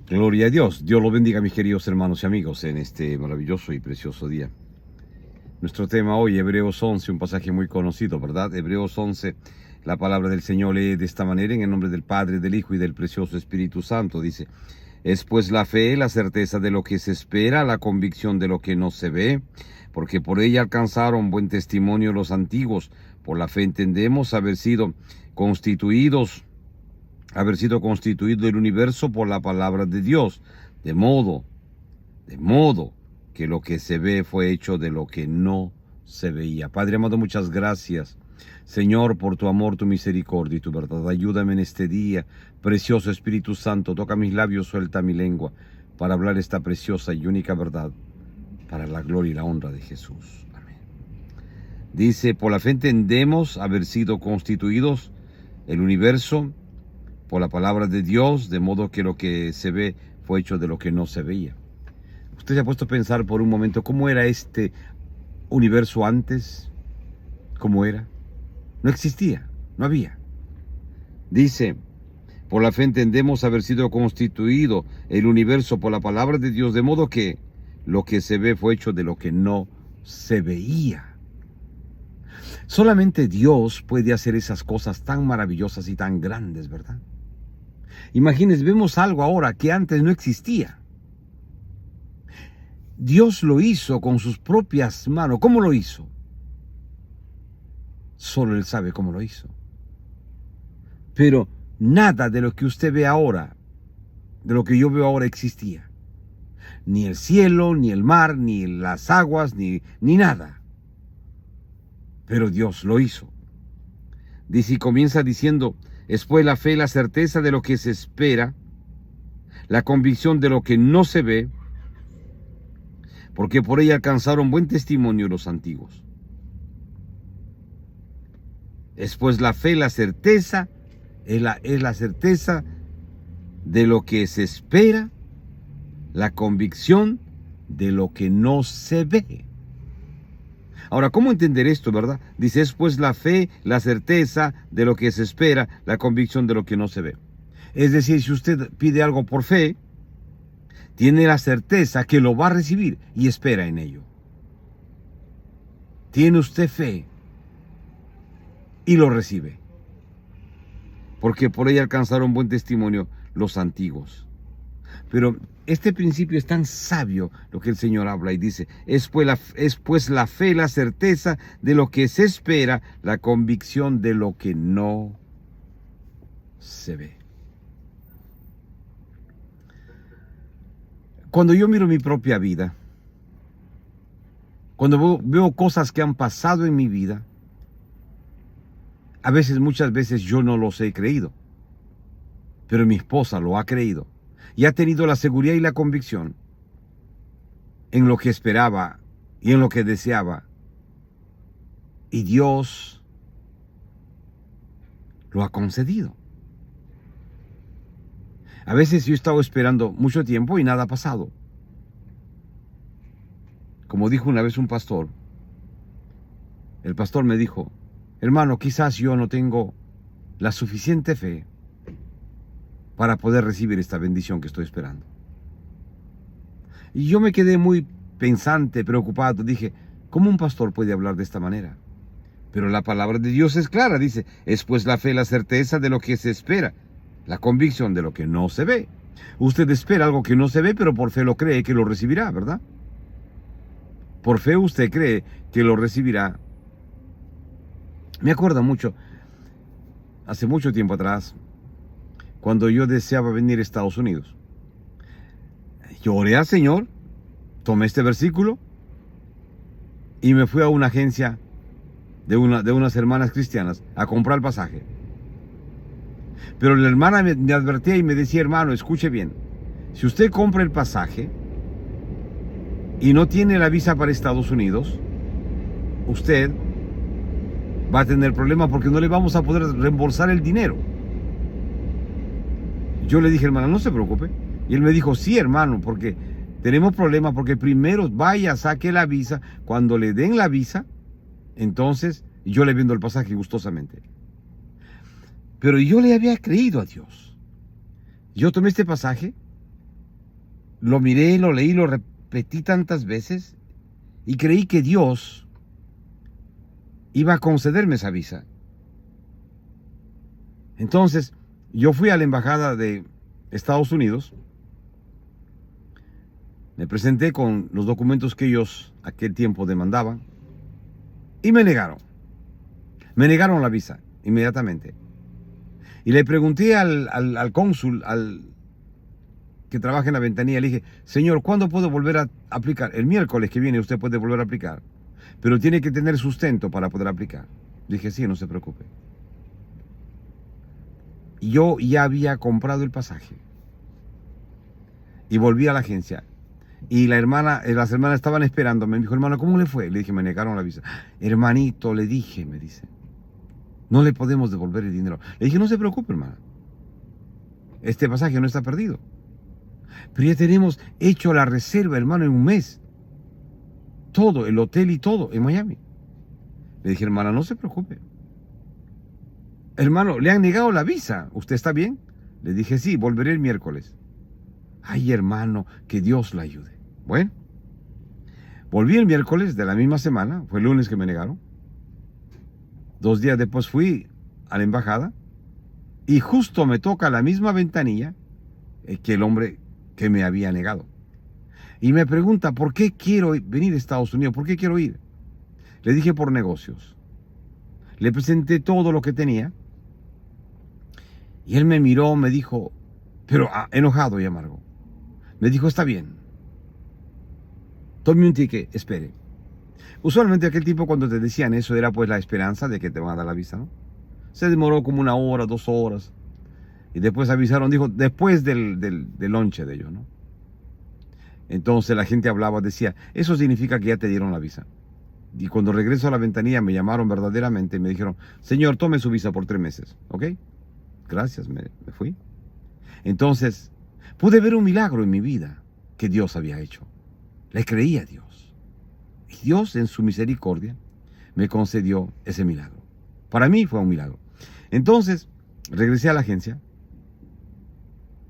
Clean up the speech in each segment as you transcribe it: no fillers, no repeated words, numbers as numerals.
Gloria a Dios. Dios lo bendiga, mis queridos hermanos y amigos, en este maravilloso y precioso día. Nuestro tema hoy, Hebreos 11, un pasaje muy conocido, ¿verdad? Hebreos 11, la palabra del Señor lee de esta manera, en el nombre del Padre, del Hijo y del precioso Espíritu Santo. Dice: es pues la fe, la certeza de lo que se espera, la convicción de lo que no se ve, porque por ella alcanzaron buen testimonio los antiguos. Por la fe entendemos haber sido constituido el universo por la palabra de Dios, de modo que lo que se ve fue hecho de lo que no se veía. Padre amado, muchas gracias, Señor, por tu amor, tu misericordia y tu verdad. Ayúdame en este día, precioso Espíritu Santo, toca mis labios, suelta mi lengua, para hablar esta preciosa y única verdad, para la gloria y la honra de Jesús. Amén. Dice: por la fe entendemos haber sido constituidos el universo por la palabra de Dios, de modo que lo que se ve fue hecho de lo que no se veía. Usted se ha puesto a pensar por un momento cómo era este universo antes. ¿Cómo era? No existía, no había. Dice: por la fe entendemos haber sido constituido el universo por la palabra de Dios, de modo que lo que se ve fue hecho de lo que no se veía. Solamente Dios puede hacer esas cosas tan maravillosas y tan grandes, ¿verdad? Imagínense, vemos algo ahora que antes no existía. Dios lo hizo con sus propias manos. ¿Cómo lo hizo? Solo Él sabe cómo lo hizo. Pero nada de lo que usted ve ahora, de lo que yo veo ahora, existía. Ni el cielo, ni el mar, ni las aguas, ni nada. Pero Dios lo hizo. Dice, y comienza diciendo: es pues la fe, la certeza de lo que se espera, la convicción de lo que no se ve, porque por ella alcanzaron buen testimonio los antiguos. Es pues la fe, la certeza, es la certeza de lo que se espera, la convicción de lo que no se ve. Ahora, ¿cómo entender esto, verdad? Dice: es pues la fe, la certeza de lo que se espera, la convicción de lo que no se ve. Es decir, si usted pide algo por fe, tiene la certeza que lo va a recibir y espera en ello. Tiene usted fe y lo recibe, porque por ella alcanzaron buen testimonio los antiguos. Pero este principio es tan sabio, lo que el Señor habla y dice: es pues la fe, la certeza de lo que se espera, la convicción de lo que no se ve. Cuando yo miro mi propia vida, cuando veo cosas que han pasado en mi vida, muchas veces yo no los he creído, pero mi esposa lo ha creído y ha tenido la seguridad y la convicción en lo que esperaba y en lo que deseaba, y Dios lo ha concedido. A veces yo he estado esperando mucho tiempo y nada ha pasado. Como dijo una vez un pastor, el pastor me dijo: hermano, quizás yo no tengo la suficiente fe para poder recibir esta bendición que estoy esperando. Y yo me quedé muy pensante, preocupado. Dije: ¿cómo un pastor puede hablar de esta manera? Pero la palabra de Dios es clara. Dice: es pues la fe, la certeza de lo que se espera, la convicción de lo que no se ve. Usted espera algo que no se ve, pero por fe lo cree que lo recibirá, ¿verdad? Por fe usted cree que lo recibirá. Me acuerdo mucho, hace mucho tiempo atrás, cuando yo deseaba venir a Estados Unidos. Yo oré al Señor, tomé este versículo y me fui a una agencia de unas hermanas cristianas a comprar el pasaje. Pero la hermana me advertía y me decía: hermano, escuche bien, si usted compra el pasaje y no tiene la visa para Estados Unidos, usted va a tener problemas porque no le vamos a poder reembolsar el dinero. Yo le dije: hermana, no se preocupe. Y él me dijo: sí, hermano, porque tenemos problemas, porque primero vaya, saque la visa. Cuando le den la visa, entonces yo le vendo el pasaje gustosamente. Pero yo le había creído a Dios. Yo tomé este pasaje lo miré, lo leí, lo repetí tantas veces y creí que Dios iba a concederme esa visa. Entonces, yo fui a la embajada de Estados Unidos, me presenté con los documentos que ellos aquel tiempo demandaban y me negaron. Me negaron la visa inmediatamente. Y le pregunté al cónsul, al que trabaja en la ventanilla, le dije, señor, ¿cuándo puedo volver a aplicar? El miércoles que viene usted puede volver a aplicar, pero tiene que tener sustento para poder aplicar. Dije, sí, no se preocupe. Yo ya había comprado el pasaje y volví a la agencia. Y las hermanas estaban esperando. Me dijo, hermano, ¿cómo le fue? Le dije, me negaron la visa. Hermanito, le dije, me dice, no le podemos devolver el dinero. Le dije, no se preocupe, hermana. Este pasaje no está perdido. Pero ya tenemos hecho la reserva, hermano, en un mes. Todo, el hotel y todo, en Miami. Le dije, hermana, no se preocupe. Hermano, le han negado la visa. ¿Usted está bien? Le dije, sí, volveré el miércoles. Ay, hermano, que Dios la ayude. Bueno, volví el miércoles de la misma semana. Fue el lunes que me negaron. 2 días después fui a la embajada y justo me toca la misma ventanilla que el hombre que me había negado. Y me pregunta, ¿por qué quiero venir a Estados Unidos? ¿Por qué quiero ir? Le dije, por negocios. Le presenté todo lo que tenía. Y él me miró, me dijo, pero enojado y amargo. Me dijo, está bien. Tome un ticket, espere. Usualmente aquel tipo cuando te decían eso era pues la esperanza de que te van a dar la visa, ¿no? Se demoró como 1 hora, 2 horas. Y después avisaron, dijo, después del lonche de ellos, ¿no? Entonces la gente hablaba, decía, eso significa que ya te dieron la visa. Y cuando regreso a la ventanilla me llamaron verdaderamente y me dijeron, señor, tome su visa por 3 meses, ¿ok? Gracias, me fui. Entonces, pude ver un milagro en mi vida que Dios había hecho. Le creí a Dios. Y Dios en su misericordia me concedió ese milagro. Para mí fue un milagro. Entonces, regresé a la agencia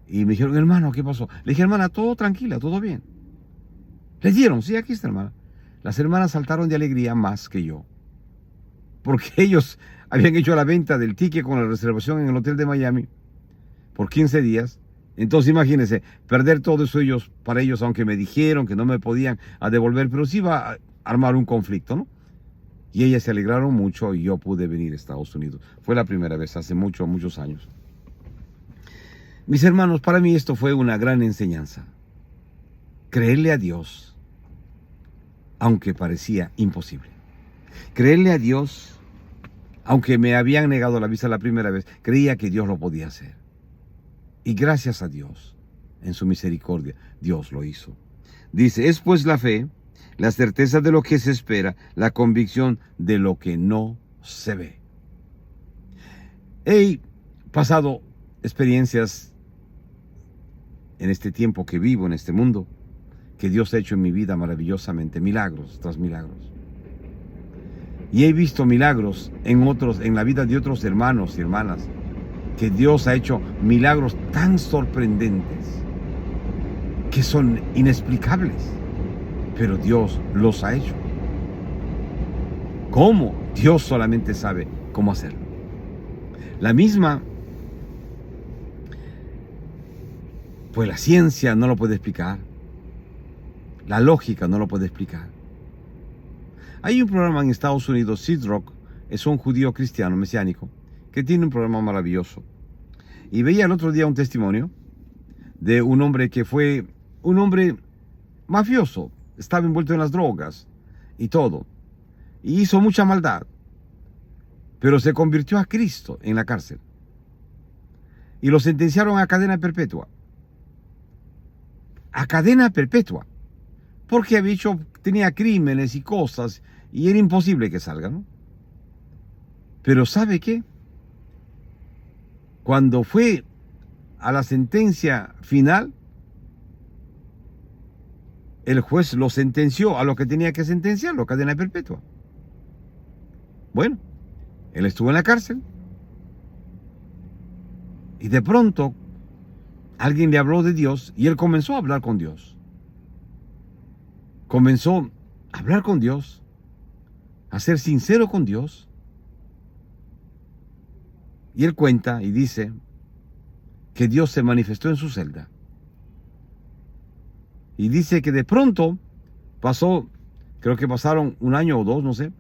y me dijeron, hermano, ¿qué pasó? Le dije, hermana, todo tranquila, todo bien. Le dieron, sí, aquí está, hermana. Las hermanas saltaron de alegría más que yo. Porque ellos habían hecho la venta del ticket con la reservación en el hotel de Miami por 15 días. Entonces imagínense, perder todo eso para ellos, aunque me dijeron que no me podían devolver, pero sí iba a armar un conflicto, ¿no? Y ellas se alegraron mucho y yo pude venir a Estados Unidos. Fue la primera vez, hace muchos años. Mis hermanos, para mí esto fue una gran enseñanza. Creerle a Dios, aunque parecía imposible. Creerle a Dios, aunque me habían negado la visa la primera vez, creía que Dios lo podía hacer. Y gracias a Dios, en su misericordia, Dios lo hizo. Dice, es pues la fe, la certeza de lo que se espera, la convicción de lo que no se ve. He pasado experiencias en este tiempo que vivo, en este mundo, que Dios ha hecho en mi vida maravillosamente, milagros tras milagros. Y he visto milagros en la vida de otros hermanos y hermanas, que Dios ha hecho milagros tan sorprendentes, que son inexplicables, pero Dios los ha hecho. ¿Cómo? Dios solamente sabe cómo hacerlo. La misma, pues la ciencia no lo puede explicar, la lógica no lo puede explicar. Hay un programa en Estados Unidos, Sid Rock, es un judío cristiano mesiánico, que tiene un programa maravilloso. Y veía el otro día un testimonio de un hombre que fue un hombre mafioso, estaba envuelto en las drogas y todo, y hizo mucha maldad, pero se convirtió a Cristo en la cárcel y lo sentenciaron a cadena perpetua. A cadena perpetua, porque tenía crímenes y cosas y era imposible que salga, ¿no? Pero ¿sabe qué? Cuando fue a la sentencia final, el juez lo sentenció a lo que tenía que sentenciarlo, cadena perpetua. Bueno, él estuvo en la cárcel y de pronto alguien le habló de Dios y él comenzó a hablar con Dios. Comenzó a hablar con Dios, a ser sincero con Dios. Y él cuenta y dice que Dios se manifestó en su celda. Y dice que de pronto pasó, creo que pasaron un año o dos, no sé,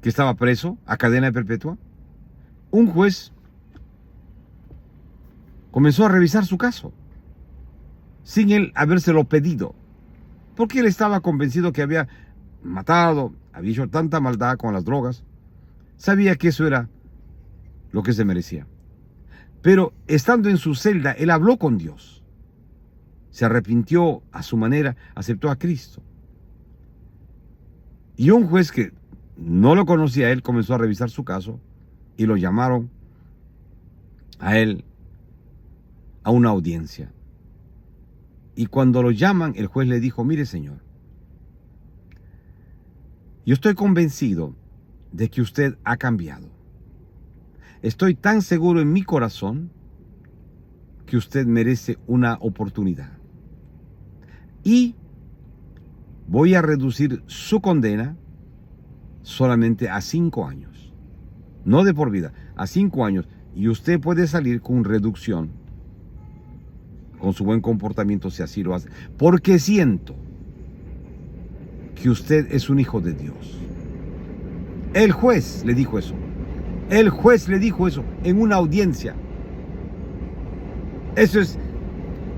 que estaba preso a cadena perpetua. Un juez comenzó a revisar su caso, sin él habérselo pedido, porque él estaba convencido que había matado, había hecho tanta maldad con las drogas, sabía que eso era lo que se merecía. Pero estando en su celda, él habló con Dios, se arrepintió a su manera, aceptó a Cristo. Y un juez que no lo conocía a él comenzó a revisar su caso y lo llamaron a él a una audiencia. Y cuando lo llaman, el juez le dijo: mire, señor, yo estoy convencido de que usted ha cambiado. Estoy tan seguro en mi corazón que usted merece una oportunidad. Y voy a reducir su condena solamente a 5 años. No de por vida, a 5 años. Y usted puede salir con reducción, con su buen comportamiento, si así lo hace. Porque siento que usted es un hijo de Dios. El juez le dijo eso. El juez le dijo eso en una audiencia. Eso es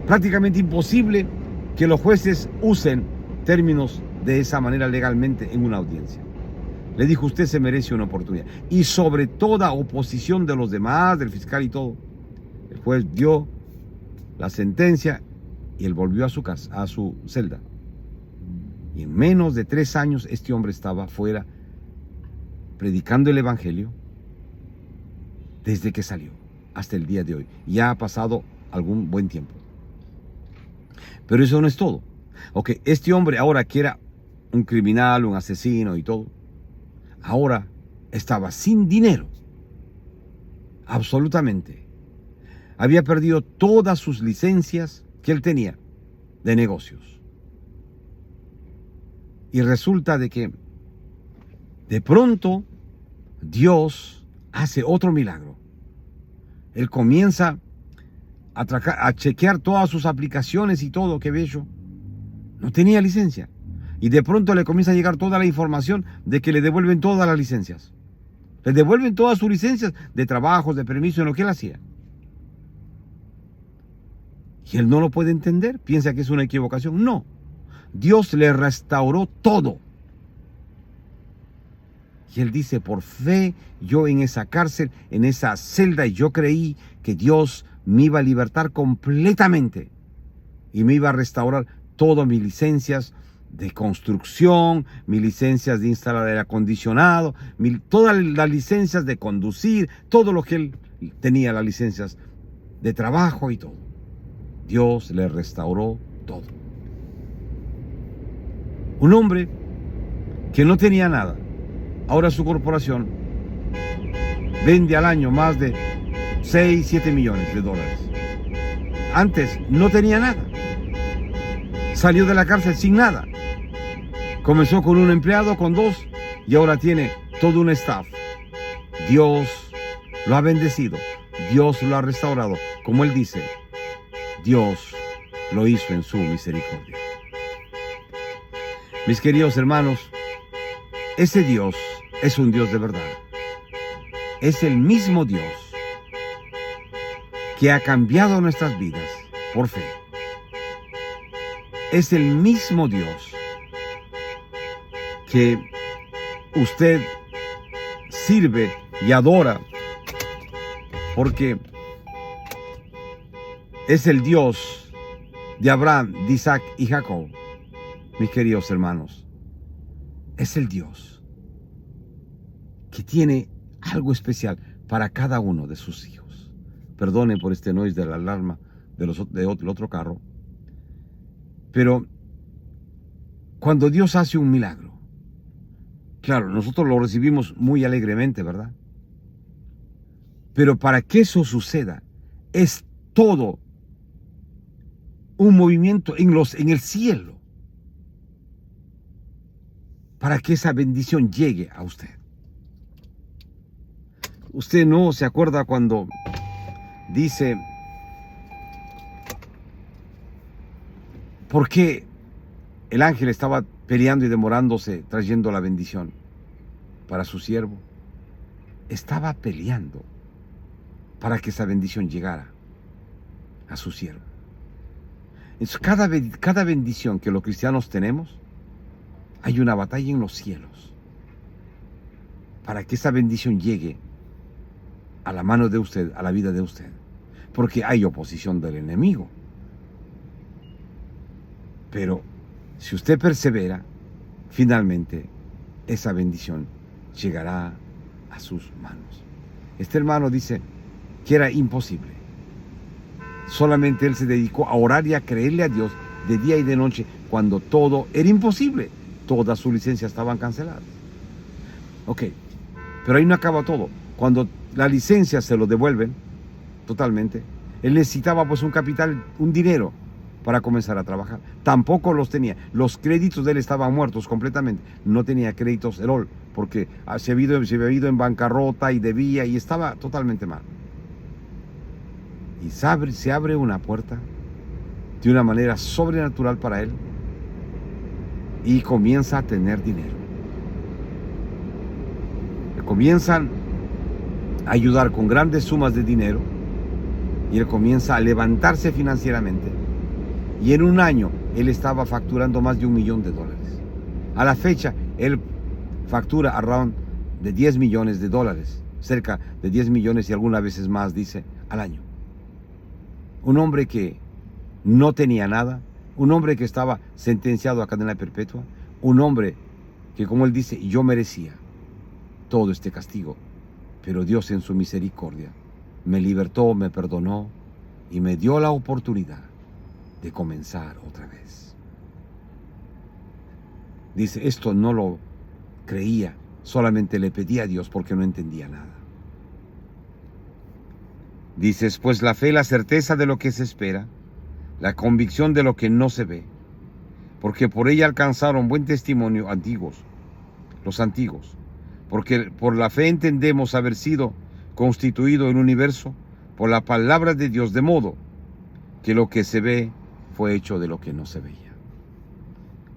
prácticamente imposible que los jueces usen términos de esa manera legalmente en una audiencia. Le dijo: usted se merece una oportunidad. Y sobre toda oposición de los demás, del fiscal y todo, el juez dio la sentencia y él volvió a su casa, a su celda. Y en menos de 3 años este hombre estaba fuera predicando el evangelio desde que salió hasta el día de hoy. Ya ha pasado algún buen tiempo. Pero eso no es todo. Ok, este hombre ahora, que era un criminal, un asesino y todo, ahora estaba sin dinero. Absolutamente. Había perdido todas sus licencias que él tenía de negocios. Y resulta de que de pronto Dios hace otro milagro. Él comienza a chequear todas sus aplicaciones y todo que había hecho. No tenía licencia. Y de pronto le comienza a llegar toda la información de que le devuelven todas las licencias. Le devuelven todas sus licencias de trabajos, de permiso, en lo que él hacía. Y él no lo puede entender. Piensa que es una equivocación. No. Dios le restauró todo. Y él dice: por fe, yo en esa cárcel, en esa celda, yo creí que Dios me iba a libertar completamente. Y me iba a restaurar todas mis licencias de construcción, mis licencias de instalar aire acondicionado, todas las licencias de conducir, todo lo que él tenía, las licencias de trabajo y todo. Dios le restauró todo. Un hombre que no tenía nada, ahora su corporación vende al año más de 6, 7 millones de dólares. Antes no tenía nada. Salió de la cárcel sin nada. Comenzó con un empleado, con 2, y ahora tiene todo un staff. Dios lo ha bendecido. Dios lo ha restaurado. Como él dice, Dios lo hizo en su misericordia. Mis queridos hermanos, ese Dios es un Dios de verdad. Es el mismo Dios que ha cambiado nuestras vidas por fe. Es el mismo Dios que usted sirve y adora, porque es el Dios de Abraham, de Isaac y Jacob. Mis queridos hermanos, es el Dios que tiene algo especial para cada uno de sus hijos. Perdone por este noise de la alarma del otro carro. Pero cuando Dios hace un milagro, claro, nosotros lo recibimos muy alegremente, ¿verdad? Pero para que eso suceda, es todo un movimiento en el cielo para que esa bendición llegue a usted. Usted no se acuerda cuando dice, ¿por qué el ángel estaba peleando y demorándose trayendo la bendición para su siervo? Estaba peleando para que esa bendición llegara a su siervo. Entonces, cada bendición que los cristianos tenemos, hay una batalla en los cielos para que esa bendición llegue a la mano de usted, a la vida de usted, porque hay oposición del enemigo. Pero si usted persevera, finalmente esa bendición llegará a sus manos. Este hermano dice que era imposible. Solamente él se dedicó a orar y a creerle a Dios de día y de noche cuando todo era imposible. Todas sus licencias estaban canceladas. Ok, pero ahí no acaba todo. Cuando la licencia se lo devuelven totalmente, él necesitaba pues un capital, un dinero para comenzar a trabajar. Tampoco los tenía. Los créditos de él estaban muertos completamente. No tenía créditos at all, porque se había ido en bancarrota y debía y estaba totalmente mal. Y se abre una puerta de una manera sobrenatural para él y comienza a tener dinero. Le comienzan a ayudar con grandes sumas de dinero y él comienza a levantarse financieramente. Y en un año él estaba facturando más de $1 millón. A la fecha él factura around de $10 millones, cerca de 10 millones y algunas veces más, dice, al año. Un hombre que no tenía nada, un hombre que estaba sentenciado a cadena perpetua, un hombre que, como él dice, yo merecía todo este castigo, pero Dios en su misericordia me libertó, me perdonó y me dio la oportunidad de comenzar otra vez. Dice, esto no lo creía, solamente le pedía a Dios porque no entendía nada. Dices, pues la fe, la certeza de lo que se espera, la convicción de lo que no se ve, porque por ella alcanzaron buen testimonio los antiguos, porque por la fe entendemos haber sido constituido el universo por la palabra de Dios, de modo que lo que se ve fue hecho de lo que no se veía.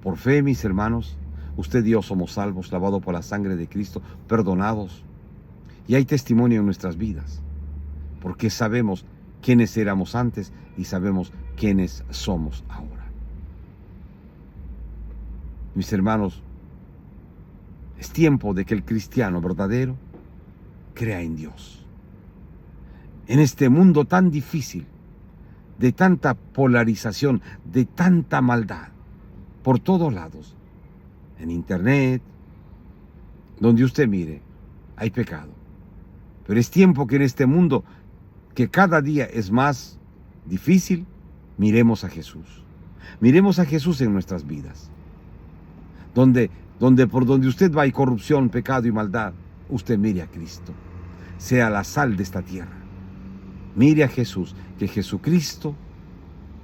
Por fe, mis hermanos, usted y yo somos salvos, lavados por la sangre de Cristo, perdonados, y hay testimonio en nuestras vidas, porque sabemos quiénes éramos antes y sabemos quiénes somos ahora. Mis hermanos, es tiempo de que el cristiano verdadero crea en Dios. En este mundo tan difícil, de tanta polarización, de tanta maldad, por todos lados, en internet, donde usted mire, hay pecado. Pero es tiempo que en este mundo, que cada día es más difícil, miremos a Jesús. Miremos a Jesús en nuestras vidas. Por donde usted va hay corrupción, pecado y maldad, usted mire a Cristo. Sea la sal de esta tierra. Mire a Jesús, que Jesucristo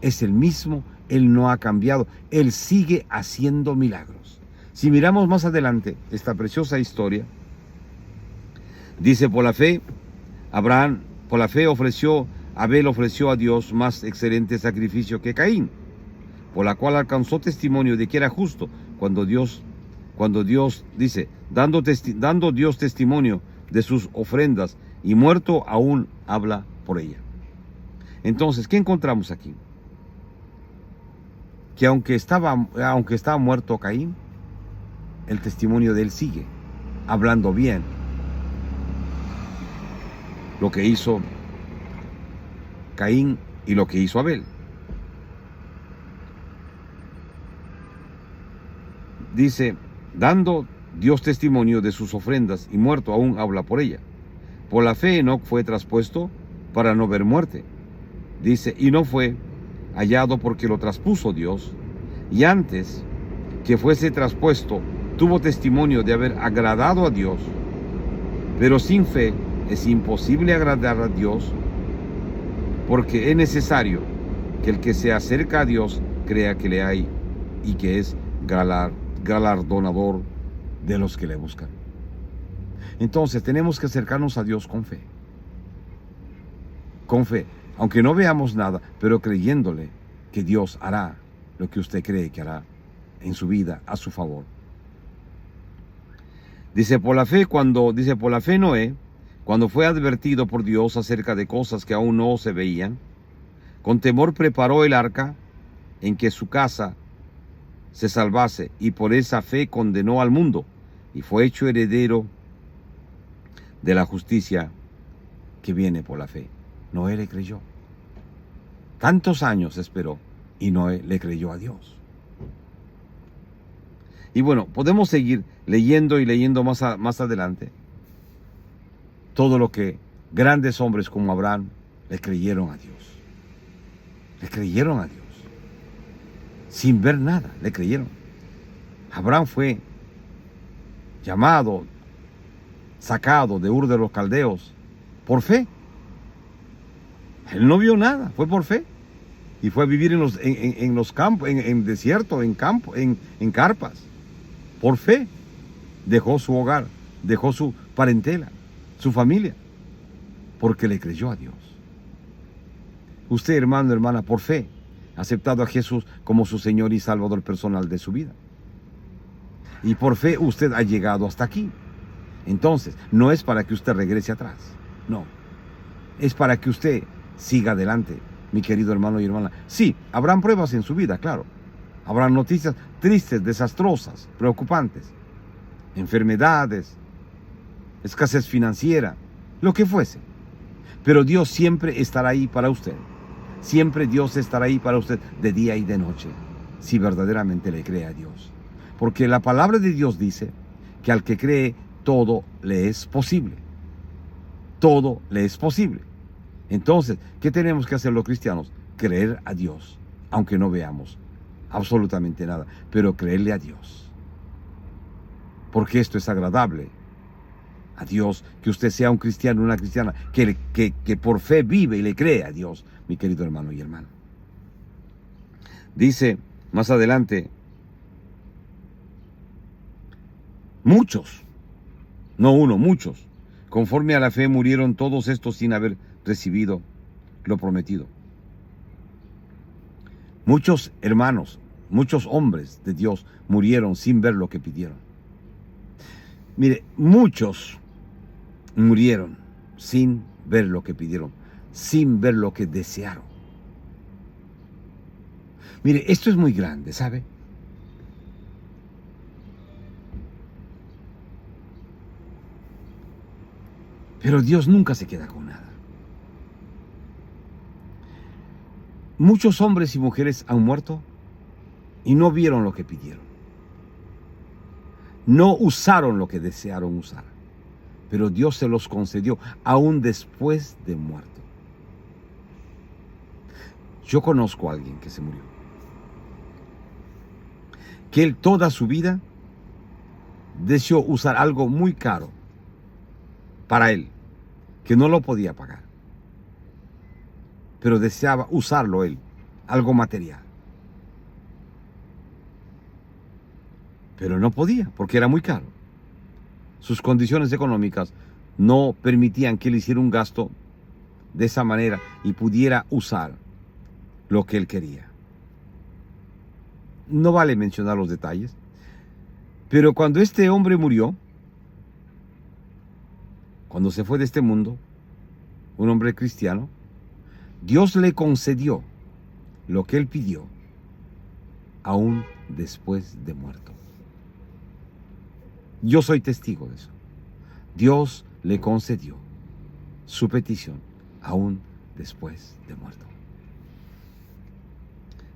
es el mismo, Él no ha cambiado, Él sigue haciendo milagros. Si miramos más adelante esta preciosa historia, dice, por la fe, Abel ofreció a Dios más excelente sacrificio que Caín, por la cual alcanzó testimonio de que era justo, cuando Dios dice, dando Dios testimonio de sus ofrendas, y muerto aún habla por ella. Entonces, ¿qué encontramos aquí? Que aunque estaba muerto Caín, el testimonio de él sigue, hablando bien. Lo que hizo Caín y lo que hizo Abel. Dice, dando Dios testimonio de sus ofrendas y muerto aún habla por ella. Por la fe Enoc fue traspuesto para no ver muerte. Dice, y no fue hallado porque lo traspuso Dios, y antes que fuese traspuesto tuvo testimonio de haber agradado a Dios. Pero sin fe es imposible agradar a Dios, porque es necesario que el que se acerca a Dios crea que le hay y que es galardonador de los que le buscan. Entonces tenemos que acercarnos a Dios con fe. Con fe, aunque no veamos nada, pero creyéndole que Dios hará lo que usted cree que hará en su vida a su favor. Dice por la fe Noé, cuando fue advertido por Dios acerca de cosas que aún no se veían, con temor preparó el arca en que su casa se salvase, y por esa fe condenó al mundo y fue hecho heredero de la justicia que viene por la fe. Noé le creyó. Tantos años esperó y Noé le creyó a Dios. Y bueno, podemos seguir leyendo y leyendo más adelante todo lo que grandes hombres como Abraham le creyeron a Dios. Le creyeron a Dios. Sin ver nada, le creyeron. Abraham fue llamado, sacado de Ur de los Caldeos por fe. Él no vio nada, fue por fe. Y fue a vivir en los campos, en desierto, en campo, en carpas. Por fe. Dejó su hogar, dejó su parentela, su familia, porque le creyó a Dios. Usted, hermano, hermana, por fe, ha aceptado a Jesús como su Señor y Salvador personal de su vida. Y por fe usted ha llegado hasta aquí. Entonces, no es para que usted regrese atrás. No. Es para que usted siga adelante, mi querido hermano y hermana. Sí, habrán pruebas en su vida, claro. Habrán noticias tristes, desastrosas, preocupantes. Enfermedades, escasez financiera, lo que fuese. Pero Dios siempre estará ahí para usted. Siempre Dios estará ahí para usted de día y de noche, si verdaderamente le cree a Dios. Porque la palabra de Dios dice que al que cree, todo le es posible. Todo le es posible. Entonces, ¿qué tenemos que hacer los cristianos? Creer a Dios, aunque no veamos absolutamente nada, pero creerle a Dios. Porque esto es agradable a Dios, que usted sea un cristiano, una cristiana, que por fe vive y le cree a Dios, mi querido hermano y hermana. Dice más adelante, muchos, no uno, muchos, conforme a la fe murieron todos estos sin haber recibido lo prometido. Muchos hermanos, muchos hombres de Dios murieron sin ver lo que pidieron. Mire, muchos murieron sin ver lo que pidieron, sin ver lo que desearon. Mire, esto es muy grande, ¿sabe? Pero Dios nunca se queda con nada. Muchos hombres y mujeres han muerto y no vieron lo que pidieron. No usaron lo que desearon usar, pero Dios se los concedió aún después de muerto. Yo conozco a alguien que se murió, que él toda su vida deseó usar algo muy caro para él, que no lo podía pagar, pero deseaba usarlo él, algo material. Pero no podía, porque era muy caro. Sus condiciones económicas no permitían que él hiciera un gasto de esa manera y pudiera usar lo que él quería. No vale mencionar los detalles, pero cuando este hombre murió, cuando se fue de este mundo, un hombre cristiano, Dios le concedió lo que él pidió, aún después de muerto. Yo soy testigo de eso. Dios le concedió su petición aún después de muerto.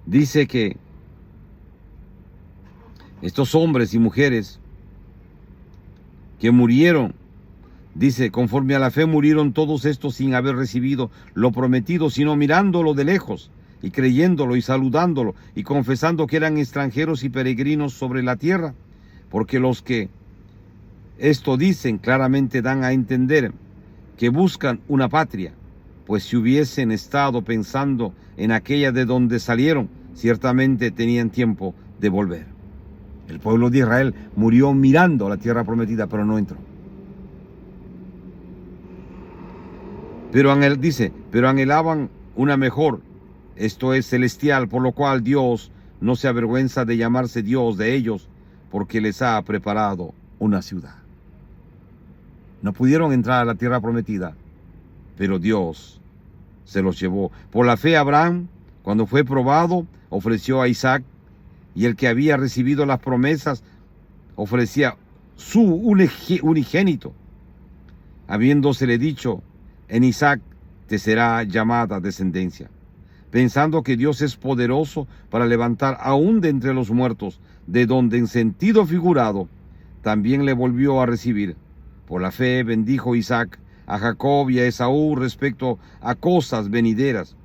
Dice que estos hombres y mujeres que murieron, dice, conforme a la fe murieron todos estos sin haber recibido lo prometido, sino mirándolo de lejos y creyéndolo y saludándolo y confesando que eran extranjeros y peregrinos sobre la tierra, porque los que esto dicen claramente dan a entender que buscan una patria. pues si hubiesen estado pensando en aquella de donde salieron, ciertamente tenían tiempo de volver. El pueblo de Israel murió mirando la tierra prometida, pero no entró. Pero anhelaban una mejor, esto es celestial, por lo cual Dios no se avergüenza de llamarse Dios de ellos, porque les ha preparado una ciudad. No pudieron entrar a la tierra prometida, pero Dios se los llevó. Por la fe Abraham, cuando fue probado, ofreció a Isaac, y el que había recibido las promesas ofrecía su unigénito, habiéndosele dicho: en Isaac te será llamada descendencia, pensando que Dios es poderoso para levantar aún de entre los muertos, de donde en sentido figurado también le volvió a recibir. Por la fe bendijo Isaac a Jacob y a Esaú respecto a cosas venideras.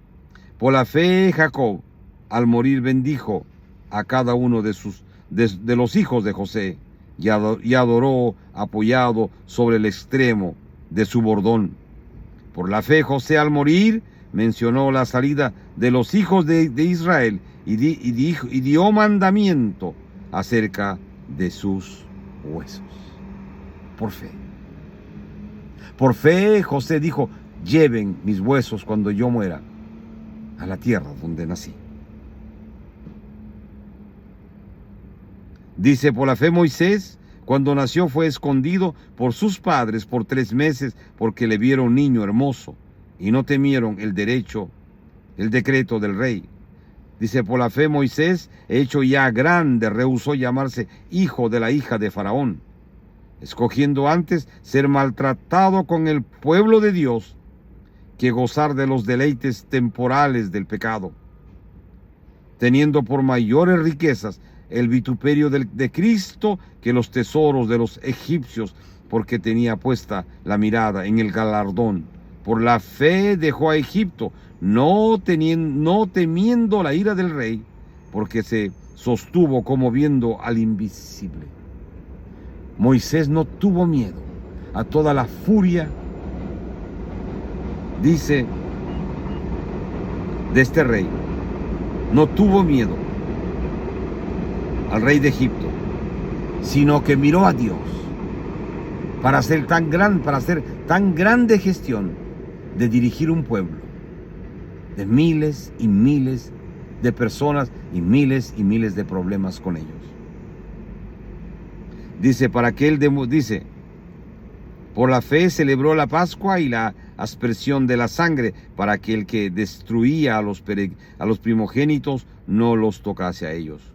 Por la fe Jacob, al morir, bendijo a cada uno de los hijos de José, y adoró apoyado sobre el extremo de su bordón. Por la fe José, al morir, mencionó la salida de los hijos de Israel y dio mandamiento acerca de sus huesos. Por fe. Por fe José dijo: lleven mis huesos cuando yo muera a la tierra donde nací. Dice: por la fe Moisés, cuando nació, fue escondido por sus padres por 3 meses, porque le vieron niño hermoso y no temieron el decreto del rey. Dice: por la fe Moisés, hecho ya grande, rehusó llamarse hijo de la hija de Faraón, escogiendo antes ser maltratado con el pueblo de Dios que gozar de los deleites temporales del pecado, teniendo por mayores riquezas el vituperio de Cristo que los tesoros de los egipcios, porque tenía puesta la mirada en el galardón. Por la fe dejó a Egipto, no temiendo la ira del rey, porque se sostuvo como viendo al invisible. Moisés no tuvo miedo a toda la furia, dice, de este rey. No tuvo miedo al rey de Egipto, sino que miró a Dios para hacer tan grande gestión de dirigir un pueblo de miles y miles de personas y miles de problemas con ellos. Dice: por la fe celebró la Pascua y la aspersión de la sangre, para que el que destruía a los primogénitos no los tocase a ellos.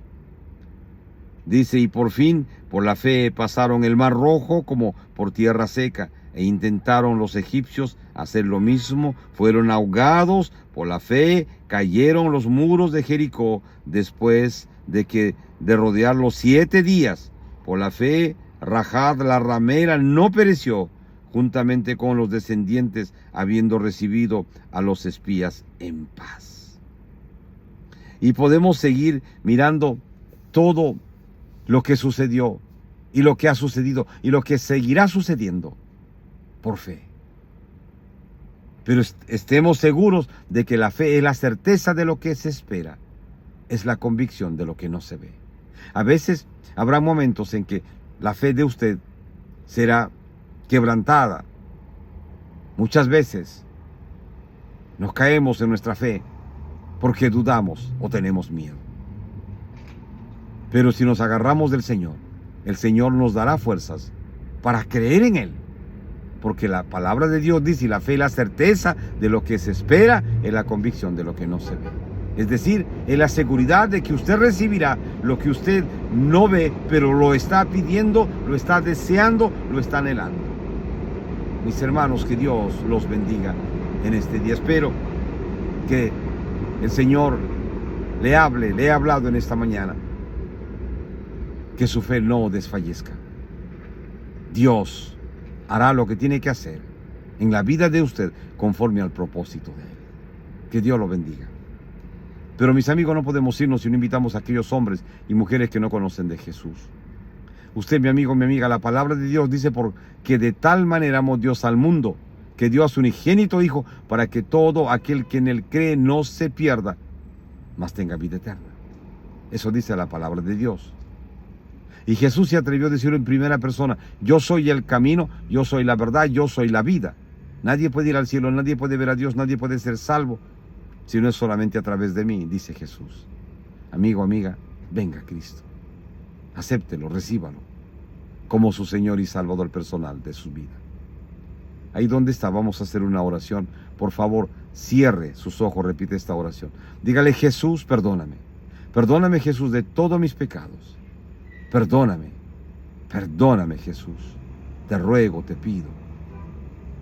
Dice: y por fin, por la fe pasaron el mar Rojo como por tierra seca, e intentaron los egipcios hacer lo mismo, fueron ahogados. Por la fe cayeron los muros de Jericó después de rodearlos 7 días. Por la fe Rahab la ramera no pereció, juntamente con los descendientes, habiendo recibido a los espías en paz. Y podemos seguir mirando todo lo que sucedió y lo que ha sucedido y lo que seguirá sucediendo por fe. Pero estemos seguros de que la fe es la certeza de lo que se espera, es la convicción de lo que no se ve. A veces habrá momentos en que la fe de usted será quebrantada. Muchas veces nos caemos en nuestra fe porque dudamos o tenemos miedo. Pero si nos agarramos del Señor, el Señor nos dará fuerzas para creer en Él. Porque la palabra de Dios dice: y la fe es la certeza de lo que se espera, es la convicción de lo que no se ve. Es decir, es la seguridad de que usted recibirá lo que usted no ve, pero lo está pidiendo, lo está deseando, lo está anhelando. Mis hermanos, que Dios los bendiga en este día. Espero que el Señor le ha hablado en esta mañana, que su fe no desfallezca. Dios hará lo que tiene que hacer en la vida de usted conforme al propósito de Él. Que Dios lo bendiga. Pero mis amigos, no podemos irnos si no invitamos a aquellos hombres y mujeres que no conocen de Jesús. Usted, mi amigo, mi amiga, la palabra de Dios dice: porque de tal manera amó Dios al mundo, que dio a su unigénito Hijo para que todo aquel que en él cree no se pierda, mas tenga vida eterna. Eso dice la palabra de Dios. Y Jesús se atrevió a decirlo en primera persona: yo soy el camino, yo soy la verdad, yo soy la vida. Nadie puede ir al cielo, nadie puede ver a Dios, nadie puede ser salvo si no es solamente a través de mí, dice Jesús. Amigo, amiga, venga a Cristo. Acéptelo, recíbalo como su Señor y Salvador personal de su vida. Ahí donde está, vamos a hacer una oración. Por favor, cierre sus ojos, repite esta oración. Dígale: Jesús, perdóname. Perdóname, Jesús, de todos mis pecados. Perdóname. Perdóname, Jesús. Te ruego, te pido.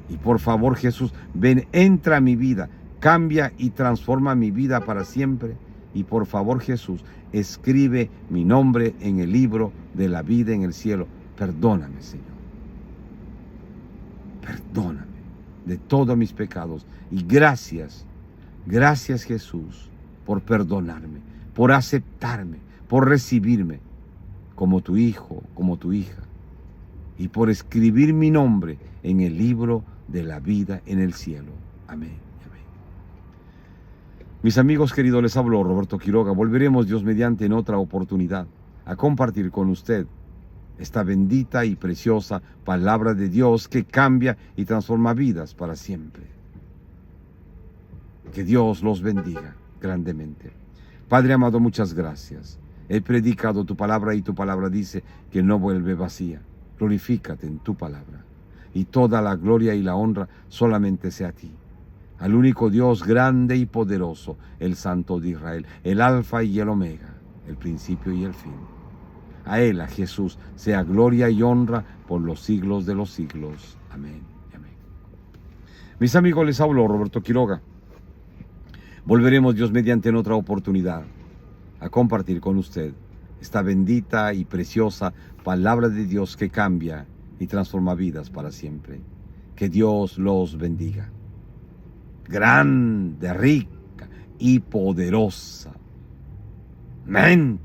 Y por favor, Jesús, ven, entra a mi vida. Cambia y transforma mi vida para siempre. Y por favor, Jesús, escribe mi nombre en el libro de la vida en el cielo. Perdóname, Señor. Perdóname de todos mis pecados. Y gracias, gracias, Jesús, por perdonarme, por aceptarme, por recibirme como tu hijo, como tu hija, y por escribir mi nombre en el libro de la vida en el cielo. Amén. Amén. Mis amigos queridos, les habló Roberto Quiroga. Volveremos, Dios mediante, en otra oportunidad a compartir con usted esta bendita y preciosa palabra de Dios que cambia y transforma vidas para siempre. Que Dios los bendiga grandemente. Padre amado, muchas gracias. He predicado tu palabra y tu palabra dice que no vuelve vacía. Glorifícate en tu palabra. Y toda la gloria y la honra solamente sea a ti, al único Dios grande y poderoso, el Santo de Israel, el Alfa y el Omega, el principio y el fin. A Él, a Jesús, sea gloria y honra por los siglos de los siglos. Amén. Amén. Mis amigos, les habló Roberto Quiroga. Volveremos, Dios mediante, en otra oportunidad a compartir con usted esta bendita y preciosa palabra de Dios que cambia y transforma vidas para siempre. Que Dios los bendiga. Grande, rica y poderosa. Amén.